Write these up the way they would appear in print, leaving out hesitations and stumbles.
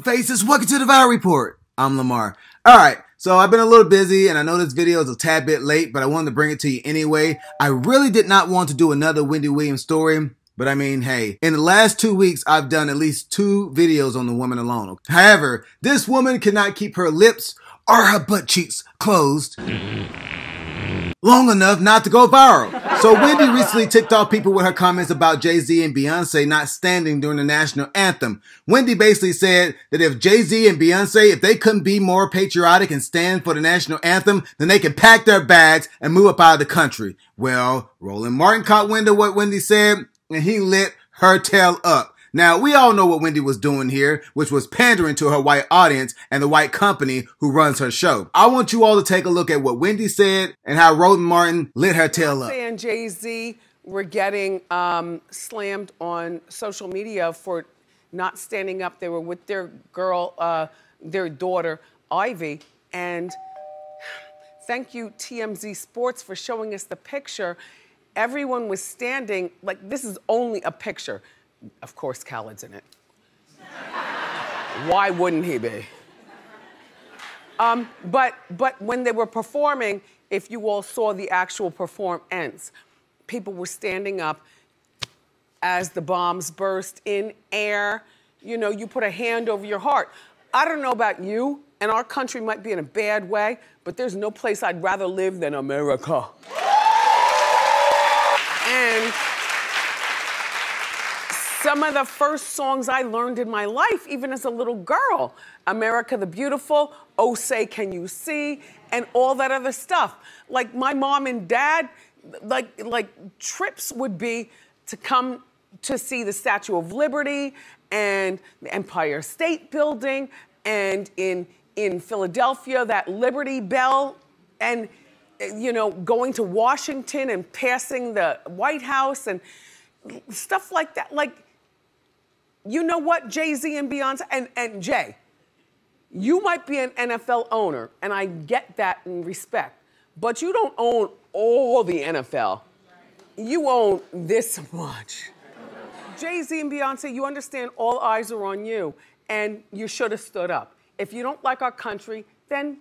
YouTube faces, welcome to the Viral Report. I'm Lamar. Alright, so I've been a little busy and I know this video is a tad bit late, but I wanted to bring it to you anyway. I really did not want to do another Wendy Williams story, but I mean, hey, in the last 2 weeks, I've done at least 2 videos on the woman alone. However, this woman cannot keep her lips or her butt cheeks closed long enough not to go viral. So Wendy recently ticked off people with her comments about Jay Z and Beyonce not standing during the national anthem. Wendy basically said that if Jay Z and Beyonce, if they couldn't be more patriotic and stand for the national anthem, then they could pack their bags and move up out of the country. Well, Roland Martin caught wind of what Wendy said, and he lit her tail up. Now, we all know what Wendy was doing here, which was pandering to her white audience and the white company who runs her show. I want you all to take a look at what Wendy said and how Roland Martin lit her tail up. Beyonce and Jay Z were getting slammed on social media for not standing up. They were with their girl, their daughter, Ivy. And thank you, TMZ Sports, for showing us the picture. Everyone was standing, like this is only a picture. Of course, Khaled's in it. Why wouldn't he be? But when they were performing, if you all saw the actual performance, people were standing up as the bombs burst in air. You know, you put a hand over your heart. I don't know about you, and our country might be in a bad way, but there's no place I'd rather live than America. And some of the first songs I learned in my life, even as a little girl, America the Beautiful, Oh Say Can You See, and all that other stuff. Like my mom and dad, like trips would be to come to see the Statue of Liberty and the Empire State Building, and in Philadelphia, that Liberty Bell, and you know, going to Washington and passing the White House and stuff like that. Like, you know what, Jay Z and Beyonce, and Jay, you might be an NFL owner, and I get that in respect, but you don't own all the NFL. You own this much. Jay Z and Beyonce, you understand all eyes are on you, and you should have stood up. If you don't like our country, then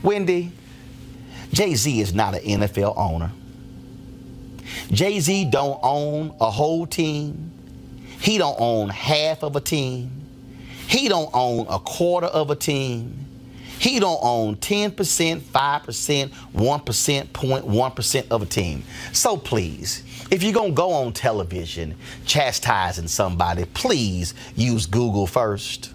Wendy, Jay Z is not an NFL owner. Jay Z don't own a whole team. He don't own half of a team. He don't own a quarter of a team. He don't own 10%, 5%, 1%, 0.1% of a team. So please, if you're gonna go on television chastising somebody, please use Google first.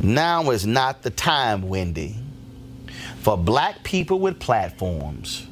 Now is not the time, Wendy, for black people with platforms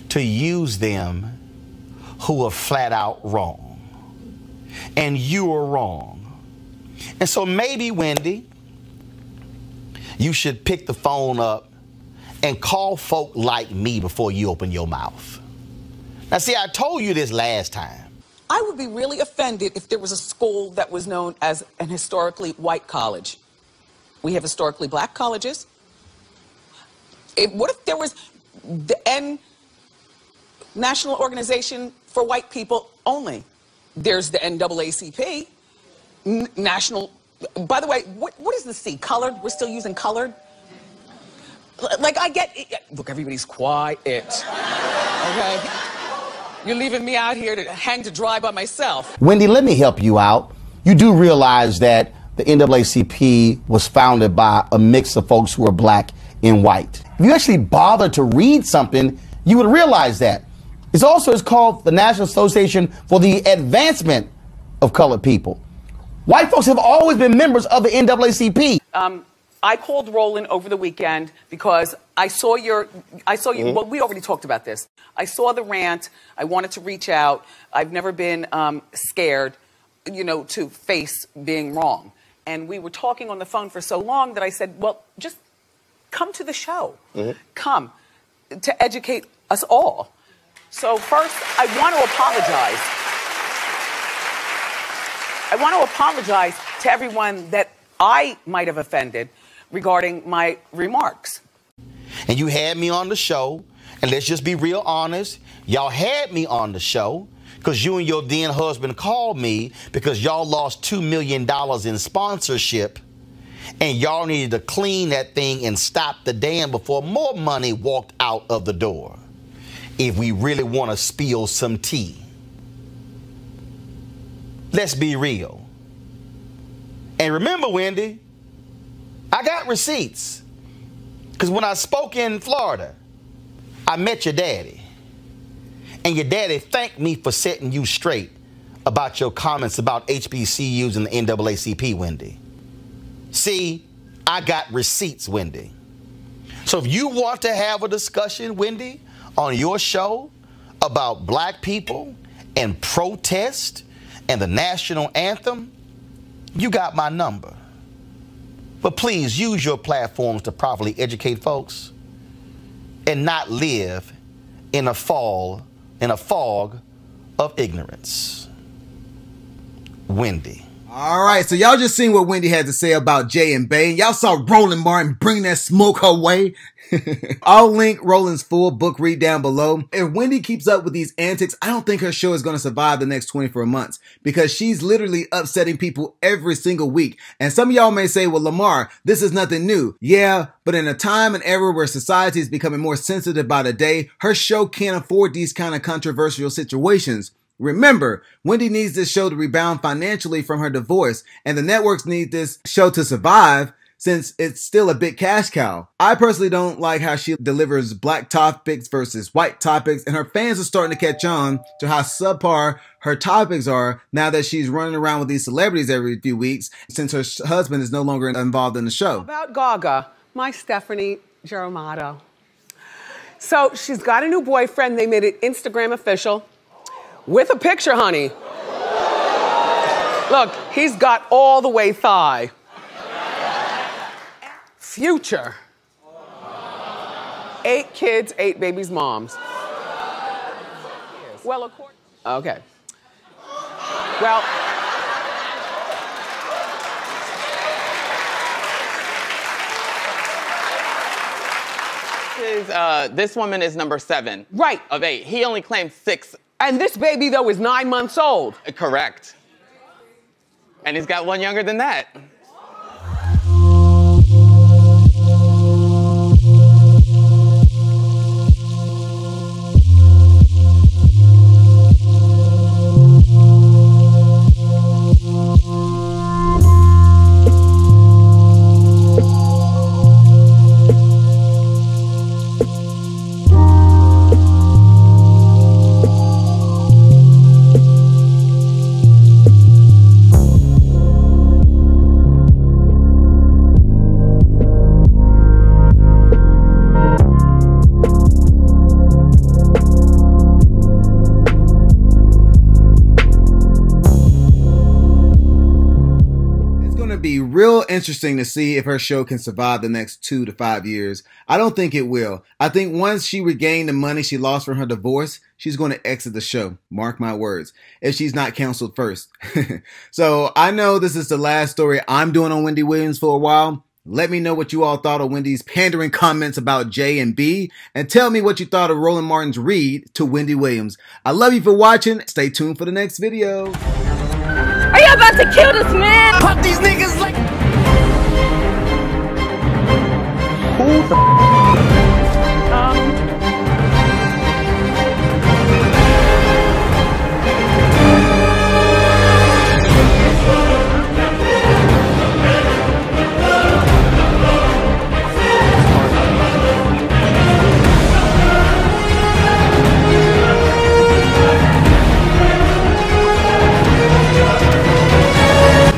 to use them who are flat out wrong. And you are wrong. And so maybe, Wendy, you should pick the phone up and call folk like me before you open your mouth. Now, see, I told you this last time. I would be really offended if there was a school that was known as an historically white college. We have historically black colleges. What if there was the National Organization for White People only? There's the NAACP, National. By the way, what is the C? Colored? We're still using colored? Like, I get it. Look, everybody's quiet. Okay? You're leaving me out here to hang to dry by myself. Wendy, let me help you out. You do realize that the NAACP was founded by a mix of folks who are black and white. If you actually bother to read something, you would realize that. It's called the National Association for the Advancement of Colored People. White folks have always been members of the NAACP. I called Roland over the weekend because I saw your, well, we already talked about this. I saw the rant. I wanted to reach out. I've never been scared, you know, to face being wrong. And we were talking on the phone for so long that I said, well, just come to the show. Come to educate us all. So first, I want to apologize. I want to apologize to everyone that I might have offended regarding my remarks. And you had me on the show And let's just be real honest. Y'all had me on the show because you and your then husband called me because y'all lost $2 million in sponsorship and y'all needed to clean that thing and stop the dam before more money walked out of the door. If we really want to spill some tea. Let's be real. And remember, Wendy, I got receipts. Because when I spoke in Florida, I met your daddy. And your daddy thanked me for setting you straight about your comments about HBCUs and the NAACP, Wendy. See, I got receipts, Wendy. So if you want to have a discussion, Wendy, on your show about black people and protest and the national anthem, you got my number. But please use your platforms to properly educate folks and not live in a fog of ignorance. Wendy. All right, so y'all just seen what Wendy had to say about Jay and Bey. Y'all saw Roland Martin bring that smoke her way. I'll link Roland's full book read down below. If Wendy keeps up with these antics, I don't think her show is going to survive the next 24 months because she's literally upsetting people every single week. And some of y'all may say, well, Lamar, this is nothing new. Yeah, but in a time and era where society is becoming more sensitive by the day, her show can't afford these kind of controversial situations. Remember, Wendy needs this show to rebound financially from her divorce, and the networks need this show to survive since it's still a big cash cow. I personally don't like how she delivers black topics versus white topics, and her fans are starting to catch on to how subpar her topics are now that she's running around with these celebrities every few weeks since her husband is no longer involved in the show. About Gaga, my Stephanie Germano. So she's got a new boyfriend. They made it Instagram official. With a picture, honey. Look, he's got all the way thigh. Future. 8 kids, 8 babies' moms. Well, according... Okay. Well... This woman is number 7. Right. Of 8. He only claimed 6. And this baby, though, is 9 months old. Correct. And he's got one younger than that. Real interesting to see if her show can survive the next 2 to 5 years. I don't think it will. I think once she regained the money she lost from her divorce, she's going to exit the show. Mark my words. If she's not canceled first. So I know this is the last story I'm doing on Wendy Williams for a while. Let me know what you all thought of Wendy's pandering comments about J and B, and tell me what you thought of Roland Martin's read to Wendy Williams. I love you for watching. Stay tuned for the next video. Are you about to kill this man? Pop these niggas like... Who the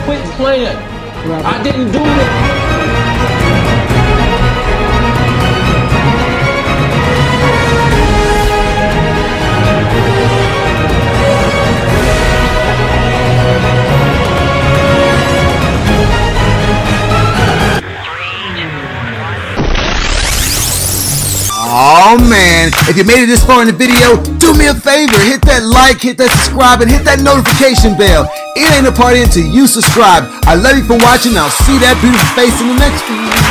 Quit playing. I didn't do it. Oh man, if you made it this far in the video, do me a favor, hit that like, hit that subscribe, and hit that notification bell. It ain't a party until you subscribe. I love you for watching. I'll see that beautiful face in the next video.